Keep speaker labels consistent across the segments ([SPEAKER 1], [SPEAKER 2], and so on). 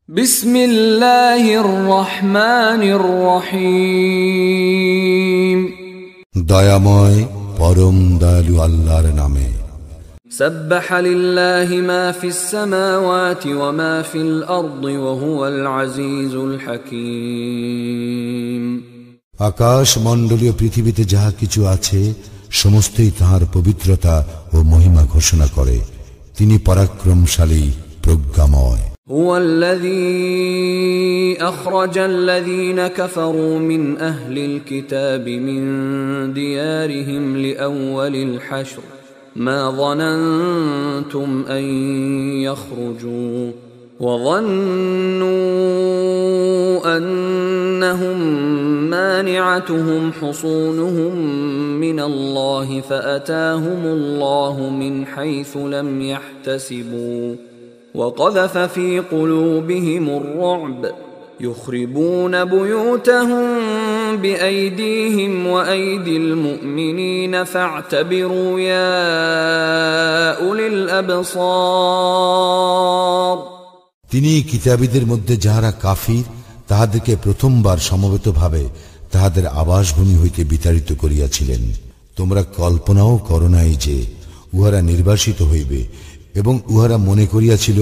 [SPEAKER 1] বিসমিল্লাহির রহমানির রহিম।
[SPEAKER 2] দয়াময় পরম দয়ালু আল্লাহর নামে।
[SPEAKER 1] সাব্বাহা লিল্লাহি মা ফিস সামাওয়াতি ওয়া মা ফিল আরদি ওয়া হুয়াল আজিজুল হাকীম।
[SPEAKER 2] আকাশ মণ্ডলীয় পৃথিবীতে যাহা কিছু আছে সমস্তই তাঁর পবিত্রতা ও মহিমা ঘোষণা করে। তিনি পরাক্রমশালী, প্রজ্ঞাময়।
[SPEAKER 1] هو الذي أخرج الذين كفروا من أهل الكتاب من ديارهم لأول الحشر ما ظننتم أن يخرجوا وظنوا أنهم مانعتهم حصونهم من الله فأتاهم الله من حيث لم يحتسبوا وقذف في قلوبهم الرعب يخربون بيوتهم بأيديهم وأيدي المؤمنين فاعتبروا يا أولي الأبصار।
[SPEAKER 2] তিনি কিতাবীদের মধ্যে যাহারা কাফির তাহাদেরকে প্রথমবার সমবেতভাবে তাহাদের আবাসভূমি হইতে বিতাড়িত করিয়াছিলেন। তোমরা কল্পনাও করো নাই যে উহারা নির্বাসিত হইবে, এবং উহারা মনে করিয়াছিল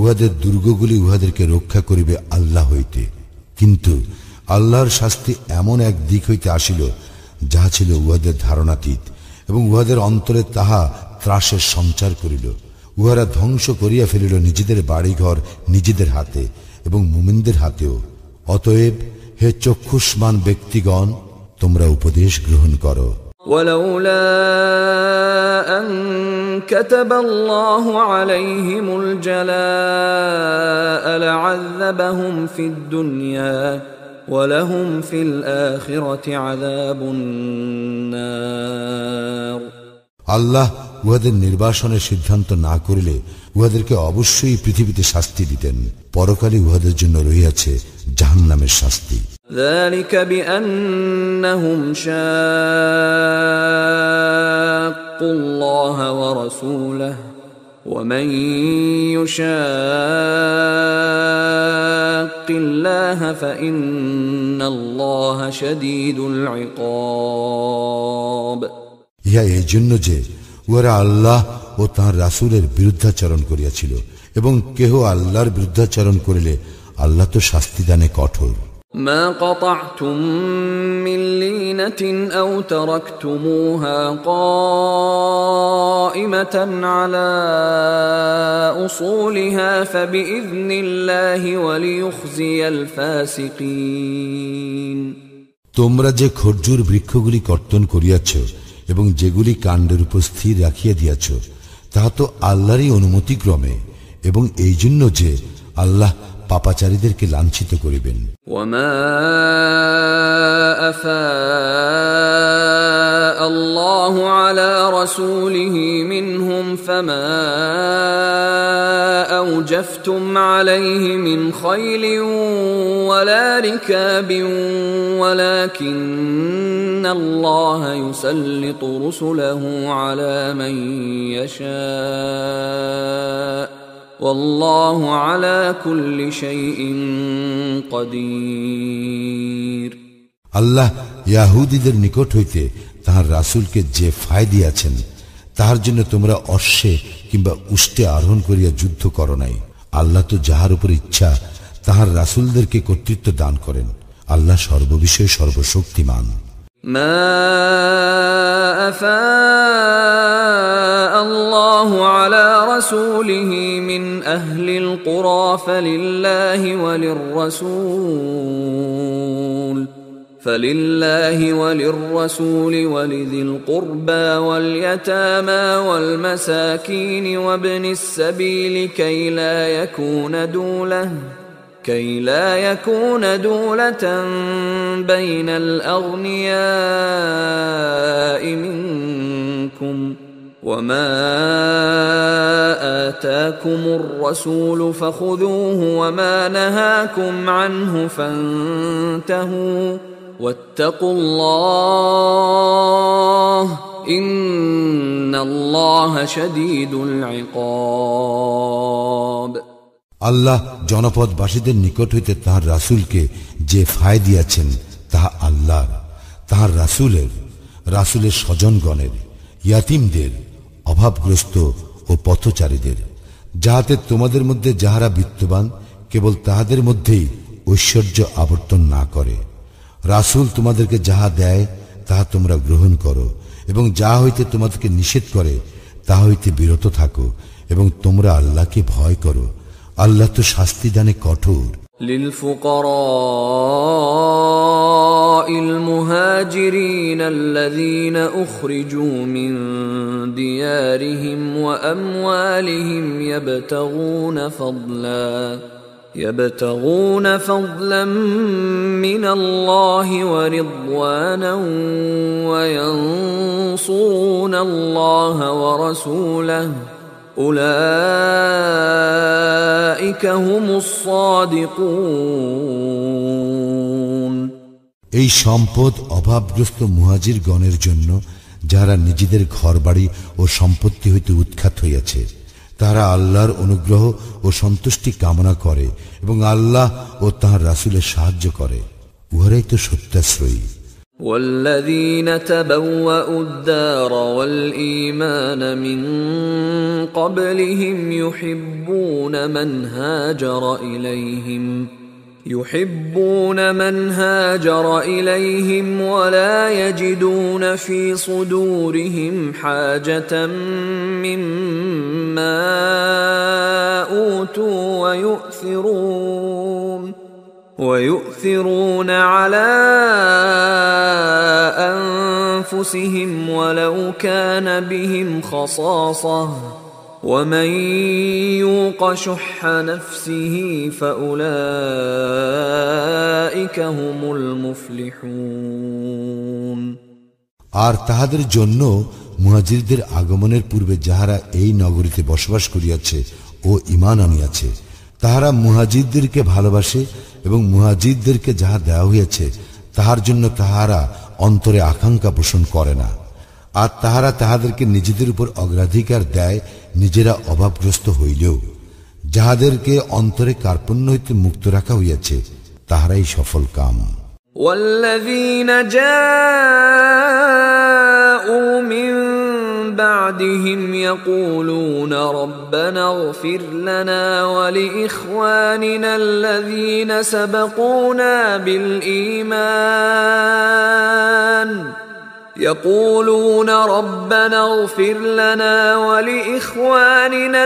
[SPEAKER 2] উহাদের দুর্গগুলি উহাদেরকে রক্ষা করিবে আল্লাহ হইতে। কিন্তু আল্লাহর শাস্তি এমন এক দিক হইতে আসিল যাহা ছিল উহাদের ধারণাতীত, এবং উহাদের অন্তরে তাহা ত্রাসের সঞ্চার করিল। উহারা ধ্বংস করিয়া ফেলিল নিজেদের বাড়িঘর নিজেদের হাতে এবং মুমিনদের হাতেও। অতএব হে চক্ষুষ্মান ব্যক্তিগণ, তোমরা উপদেশ গ্রহণ করো।
[SPEAKER 1] ولولا أن كتب الله عليهم الجلاء لعذبهم في الدنيا ولهم في الآخرة عذاب النار।
[SPEAKER 2] আল্লাহ উহাদের নির্বাসনের সিদ্ধান্ত না করিলে উহাদেরকে অবশ্যই পৃথিবীতে শাস্তি দিতেন, পরকালে উহাদের জন্য রহিয়াছে জাহান্নামের শাস্তি।
[SPEAKER 1] ذلك بأنهم شاقوا الله ورسوله ومن يشاق الله فإن الله شديد العقاب।
[SPEAKER 2] ইহা এই জন্য যে উহারা আল্লাহ ও তাঁর রাসূলের বিরুদ্ধাচরণ করিয়াছিল, এবং কেহ আল্লাহর বিরুদ্ধাচরণ করিলে আল্লাহ তো শাস্তিদানে কঠোর।
[SPEAKER 1] ما قطعتم من لينة أو تركتموها قائمة على أصولها فبإذن الله وليخزي الفاسقين।
[SPEAKER 2] তোমরা যে খরজুর বৃক্ষগুলি কর্তন করিয়াছ এবং যেগুলি কাণ্ডের উপর স্থির রাখিয়া দিয়াছ, তাহা তো আল্লাহরই অনুমতি ক্রমে, এবং এই জন্য যে আল্লাহ পাপাচারীদেরকে লাঞ্ছিত করিবেন।
[SPEAKER 1] وما أفاء الله على رسوله منهم فما أوجفتم عليه من خيل ولا ركاب ولكن الله يسلط رسله على من يشاء والله على كل شيء قدير।
[SPEAKER 2] আল্লাহ ইয়াহুদীদের নিকট হইতে তাহার রাসূলকে যে ফায় দিয়াছেন, তাহার জন্য তোমরা অশ্বে কিংবা উষ্টে আরোহণ করিয়া যুদ্ধ করো নাই। আল্লাহ তো যাহার উপর ইচ্ছা তাহার রাসূলদেরকে কর্তৃত্ব দান করেন। আল্লাহ সর্ববিষয়ে সর্বশক্তিমান।
[SPEAKER 1] ما أفاء الله على رسوله من أهل القرى فلله وللرسول ولذي القربى واليتامى والمساكين وابن السبيل كي لا يكون دولة بين الأغنياء منكم وما آتاكم الرسول فخذوه وما نهاكم عنه فانتهوا واتقوا الله إن الله شديد العقاب।
[SPEAKER 2] আল্লাহ জনপদবাসীদের নিকট হইতে তাহার রাসূলকে যে ফায় দিয়াছেন তাহা আল্লাহর, তাহার রাসূলের স্বজনগণের, ইয়াতীমদের, অভাবগ্রস্ত ও পথচারীদের, যাহাতে তোমাদের মধ্যে যাহারা বিত্তবান কেবল তাহাদের মধ্যেই ঐশ্বর্য আবর্তন না করে। রাসূল তোমাদেরকে যাহা দেয় তাহা তোমরা গ্রহণ করো, এবং যাহা হইতে তোমাদেরকে নিষেধ করে তাহা হইতে বিরত থাকো, এবং তোমরা আল্লাহকে ভয় করো। আল্লাহ তো শাস্তি দানে কঠোর।
[SPEAKER 1] للفقراء المهاجرين الذين أخرجوا من ديارهم وأموالهم يبتغون فضلا من الله ورضوانا وينصرون الله ورسوله أولئك هم الصادقون।
[SPEAKER 2] এই সম্পদ অভাবগ্রস্ত মুহাজির গণের জন্য, যারা নিজেদের ঘরবাড়ি ও সম্পত্তি হইতে উৎখাত হইয়াছে, তারা আল্লাহর অনুগ্রহ ও সন্তুষ্টি কামনা করে এবং আল্লাহ ও তাঁর রাসূলের সাহায্য করে, উহারাই তো সত্যাশ্রয়ী।
[SPEAKER 1] والذين تبوأوا الدار والإيمان من قبلهم يحبون من هاجر إليهم ولا يجدون في صدورهم حاجة مما أوتوا ويؤثرون على أنفسهم ولو كان بهم خصاصة ومن يوق شح نفسه فأولئك هم المفلحون।
[SPEAKER 2] আর তাহাদের জন্য মুহাজিরদের আগমনের পূর্বে যাহারা এই নগরীতে বসবাস করিয়াছে ও ঈমান আনিয়াছে, তাহারা মুহাজিরদেরকে ভালোবাসে এবং মুহাজিরদেরকে যাহা দেওয়া হইয়াছে তাহার জন্য তাহারা অন্তরে আকাঙ্ক্ষা পোষণ করে না। আর তাহারা তাহাদেরকে নিজেদের উপর অগ্রাধিকার দেয়, নিজেরা অভাবগ্রস্ত হইলেও। যাহাদেরকে অন্তরে কার্পণ্য হইতে মুক্ত রাখা হইয়াছে তাহারাই সফল কাম।
[SPEAKER 1] والذين جاءوا من بعدهم يقولون ربنا اغفر لنا ولإخواننا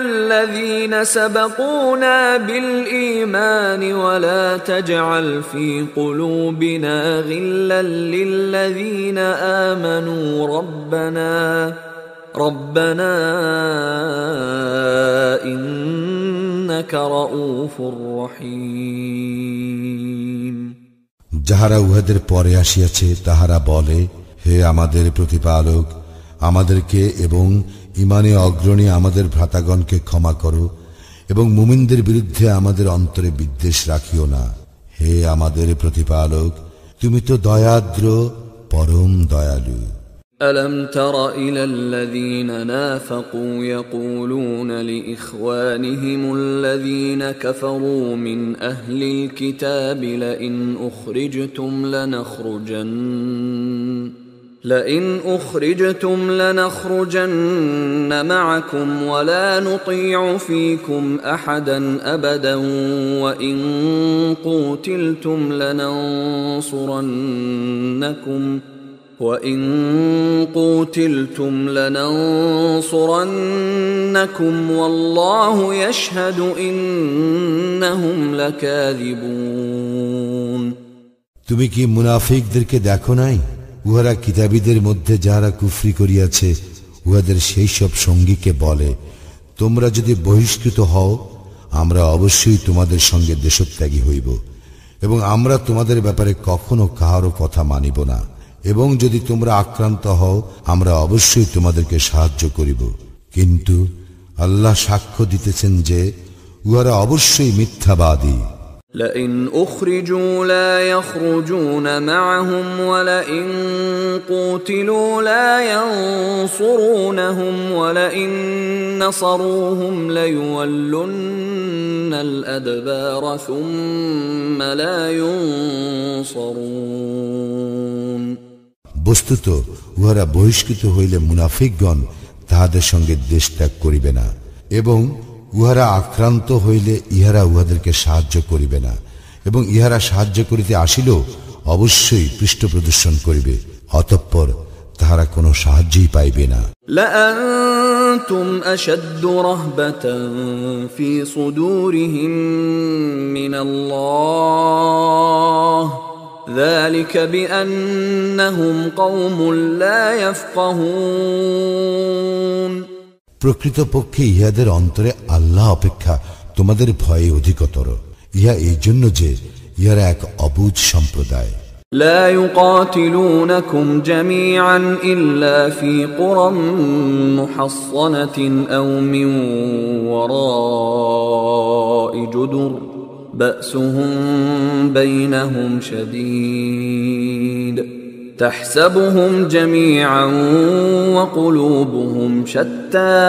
[SPEAKER 1] الذين سبقونا بالإيمان ولا تجعل في قلوبنا غلا للذين آمنوا ربنا إنك رؤوف رحيم।
[SPEAKER 2] যাহারা উহাদের পরে আসিয়াছে তাহারা বলে, হে আমাদের প্রতিপালক, আমাদেরকে এবং ঈমানে অগ্রণী আমাদের ভ্রাতাগণকে ক্ষমা করো এবং মুমিনদের বিরুদ্ধে আমাদের অন্তরে বিদ্বেষ রাখিও না। হে আমাদের প্রতিপালক, তুমি তো দয়াদ্র, পরম দয়ালু।
[SPEAKER 1] ألم تر إلى الذين نافقوا يقولون لإخوانهم الذين كفروا من أهل الكتاب لئن أخرجتم لنخرجن معكم ولا نطيع فيكم أحدا أبدا وإن قوتلتم لننصرنكم والله يشهد إنهم لكاذبون।
[SPEAKER 2] তুমি কি মুনাফিকদেরকে দেখো নাই? উহারা কিতাবীদের মধ্যে যাহারা কুফরি করিয়াছে উহাদের সেই সব সঙ্গীকে বলে, তোমরা যদি বহিষ্কৃত হও আমরা অবশ্যই তোমাদের সঙ্গে দেশত্যাগী হইব এবং আমরা তোমাদের ব্যাপারে কখনো কাহারও কথা মানিব না, এবং যদি তোমরা আক্রান্ত হও আমরা অবশ্যই তোমাদেরকে সাহায্য করিব। কিন্তু আল্লাহ সাক্ষ্য দিতেছেন যে উহারা অবশ্যই মিথ্যাবাদী।
[SPEAKER 1] لئن أخرجوا لا يخرجون معهم ولئن قوتلوا لا ينصرونهم ولئن نصروهم ليولن الأدبار ثم لا ينصرون
[SPEAKER 2] বস্তুত উহারা বহিষ্কৃত হইলে মুনাফিকগণ তাহাদের সঙ্গে দেশ ত্যাগ করিবে না, এবং উহারা আক্রান্ত হইলে ইহারা উহাদেরকে সাহায্য করিবে না, এবং ইহারা সাহায্য করিতে আসিলেও অবশ্যই পৃষ্ঠ প্রদর্শন করিবে, অতঃপর তাহারা কোনো সাহায্যই পাইবে না।
[SPEAKER 1] لأنتم أشد رهبة في صدورهم من الله ذلك بأنهم قوم لا يفقهون
[SPEAKER 2] প্রকৃতপক্ষে ইহাদের অন্তরে আল্লাহ অপেক্ষা তোমাদের ভয়ে অধিকতর। ইহা এই জন্য যে ইহারা এক অবুঝ সম্প্রদায়।
[SPEAKER 1] لا يقاتلونكم جميعا إلا في قرى محصنة أو من وراء جدر بأسهم بينهم شديد تحسبهم جميعا وقلوبهم شتى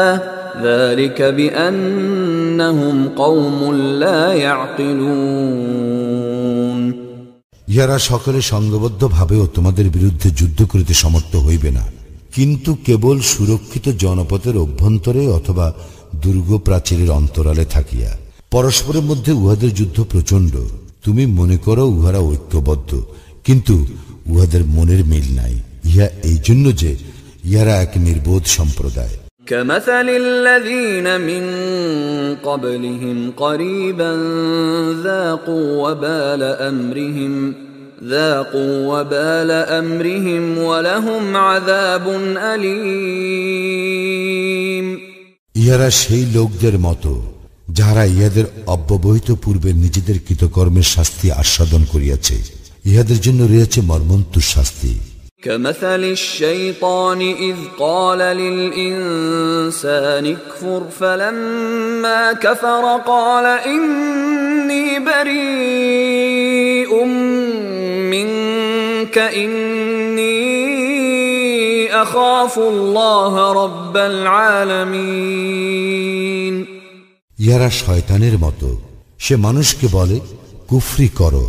[SPEAKER 1] ذلك بأنهم قوم لا يعقلون
[SPEAKER 2] ইহারা সকলে সংঘবদ্ধ ভাবেও তোমাদের বিরুদ্ধে যুদ্ধ করিতে সমর্থ হইবে না, কিন্তু কেবল সুরক্ষিত জনপথের অভ্যন্তরে অথবা দুর্গ প্রাচীরের অন্তরালে থাকিয়া। পরস্পরের মধ্যে উহাদের যুদ্ধ প্রচণ্ড, তুমি মনে করো উহারা ঐক্যবদ্ধ, কিন্তু উহাদের মনের মিল নাই। ইহা এই জন্য যে ইহারা এক নির্বোধ সম্প্রদায়।
[SPEAKER 1] كمثل الذين من قبلهم قريبا ذاقوا وبال أمرهم ولهم عذاب أليم
[SPEAKER 2] ইহারা সেই লোকদের মতো যাহারা ইহাদের অব্যবহিত পূর্বে নিজেদের কৃতকর্মের শাস্তি আস্বাদন করিয়াছে, ইহাদের জন্য রয়েছে মর্মন্তুর শাস্তি।
[SPEAKER 1] كمثل الشيطان إذ قال للإنسان اكفر فلما كفر قال إني بريء منك إني أخاف الله رب العالمين
[SPEAKER 2] ইহারা শয়তানের মতো, সে মানুষকে বলে কুফরি করো,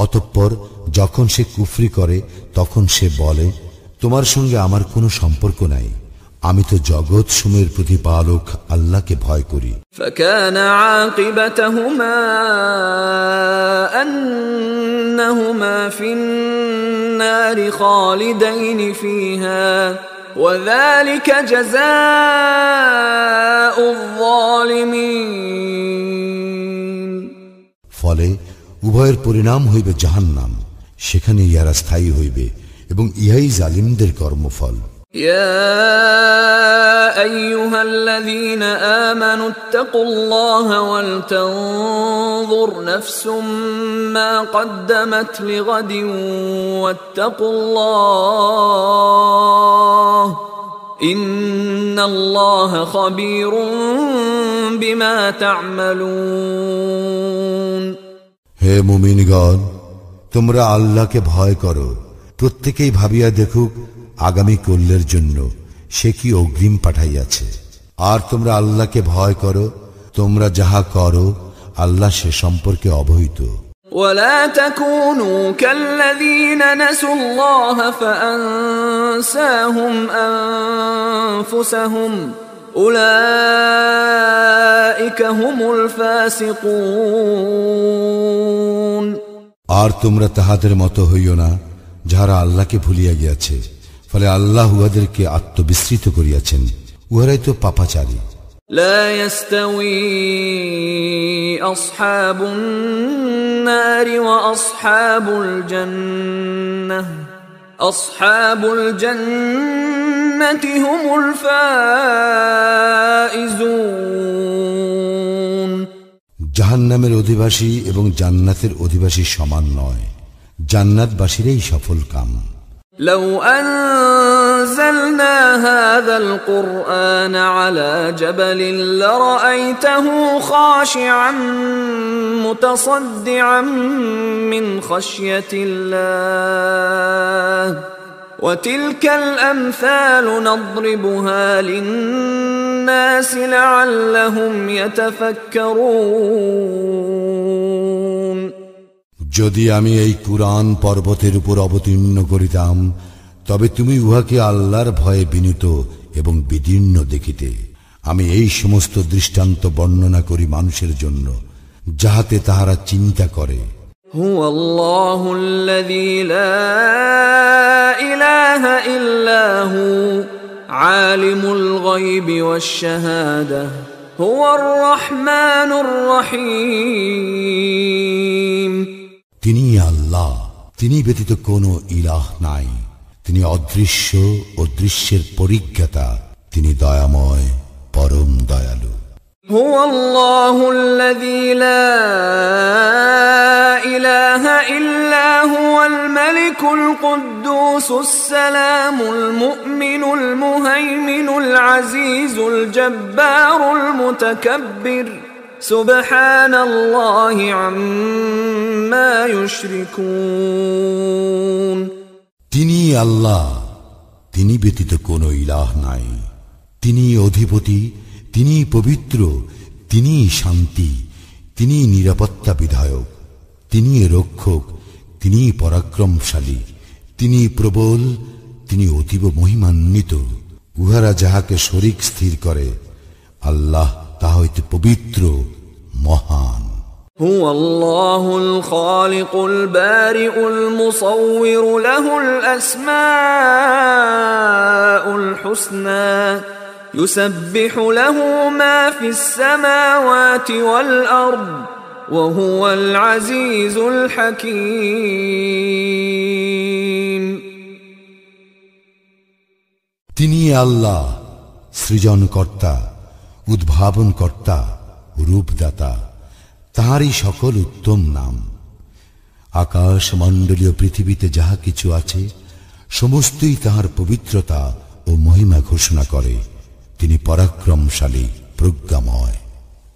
[SPEAKER 2] অতঃপর যখন সে কুফরি করে তখন সে বলে তোমার সঙ্গে আমার কোনো সম্পর্ক নাই, আমি তো জগৎ সমূহের প্রতিপালক আল্লাহকে ভয় করি।
[SPEAKER 1] فكان عاقبتهما أنهما في النار خالدين فيها وذلك جزاء الظالمين
[SPEAKER 2] ফলে উভয়ের পরিণাম হইবে জাহান্নাম, সেখানে ইহারা স্থায়ী হইবে এবং ইহাই জালিমদের কর্মফল।
[SPEAKER 1] يا أيها الذين آمنوا اتقوا الله ولتنظر نفس ما قدمت لغد واتقوا الله إن الله خبير بما تعملون
[SPEAKER 2] হে মুমিনগণ, তোমরা আল্লাহকে ভয় করো, প্রত্যেকেই ভাবিয়া দেখুক আগামী কল্যের জন্য সে কি অগ্রিম পাঠাইয়াছে। আর তোমরা আল্লাহকে ভয় করো, তোমরা যাহা করো আল্লাহ সে সম্পর্কে অবহিত।
[SPEAKER 1] ولا تكونوا كالذين نسوا الله فأنساهم أنفسهم أولئك هم الفاسقون
[SPEAKER 2] আর তোমরা তাহাদের মতো হইও না যাহারা আল্লাহকে ভুলিয়া গিয়াছে, ফলে আল্লাহ উহাদেরকে আত্মবিস্মৃত করিয়াছেন, উহারাই তো পাপাচারী।
[SPEAKER 1] لا يستوي أصحاب النار وأصحاب الجنة أصحاب الجنة هم الفائزون
[SPEAKER 2] জাহান্নামের অধিবাসী এবং জান্নাতের অধিবাসী সমান নয়, জান্নাতবাসীরাই সফল কাম।
[SPEAKER 1] لو أنزلنا أنزلنا هذا القرآن على جبل لرأيته خاشعا متصدعا من خشية الله وتلك الأمثال نضربها للناس لعلهم يتفكرون
[SPEAKER 2] যদি আমি এই কুরআন পর্বতের উপর অবতীর্ণ করিতাম তবে তুমি উহাকে আল্লাহর ভয়ে বিনীত এবং বিদীর্ণ দেখিতে। আমি এই সমস্ত দৃষ্টান্ত বর্ণনা করি মানুষের জন্য, যাহাতে তাহারা চিন্তা করে।
[SPEAKER 1] হুয়াল্লাহু আল্লাযী লা ইলাহা ইল্লা হু আলিমুল গায়বি ওয়াশ শাহাদাহ হুয়ার রাহমানুর রহিম।
[SPEAKER 2] তিনি আল্লাহ, তিনি ব্যতীত কোনো ইলাহ নাই। তিনি অদৃশ্য ও দৃশ্যের পরিজ্ঞাতা, তিনি দয়াময়, পরম দয়ালু।
[SPEAKER 1] হুয়াল্লাহু আল্লাযী লা ইলাহা ইল্লা হুয়াল মালিকুল কুদ্দুসুস সালামুল মুমিনুল মুহাইমিনুল আজিজুল জব্বারুল মুতাকাব্বির সুবহানাল্লাহি আম্মা ইউশরিকুন।
[SPEAKER 2] তিনি আল্লাহ, তিনি ব্যতীত কোনো ইলাহ নাই। তিনি অধিপতি, তিনি পবিত্র, তিনি শান্তি, তিনি নিরাপত্তা বিধায়ক, তিনি রক্ষক, তিনি পরাক্রমশালী, তিনি প্রবল, তিনি অতীব মহিমান্বিত। উহারা যাহাকে শরীক স্থির করে, আল্লাহ তা হইতে পবিত্র, মহান।
[SPEAKER 1] হুয়াল্লাহুল খালিকুল বারিউল মুসাউবির লাহুল আসমাউল হুসনা ইউসাব্বিহু লাহু মা ফিস সামাওয়াতি ওয়াল আরদ ওয়া হুয়াল আজিজুল হাকীম।
[SPEAKER 2] তিনি আল্লাহ, সৃজনকর্তা, উদ্ভাবনকর্তা, রূপদাতা। তাহারই সকল উত্তম নাম। আকাশ মণ্ডলীয় পৃথিবীতে যাহা কিছু আছে সমস্তই তাহার পবিত্রতা ও মহিমা ঘোষণা করে। তিনি পরাক্রমশালী, প্রজ্ঞাময়।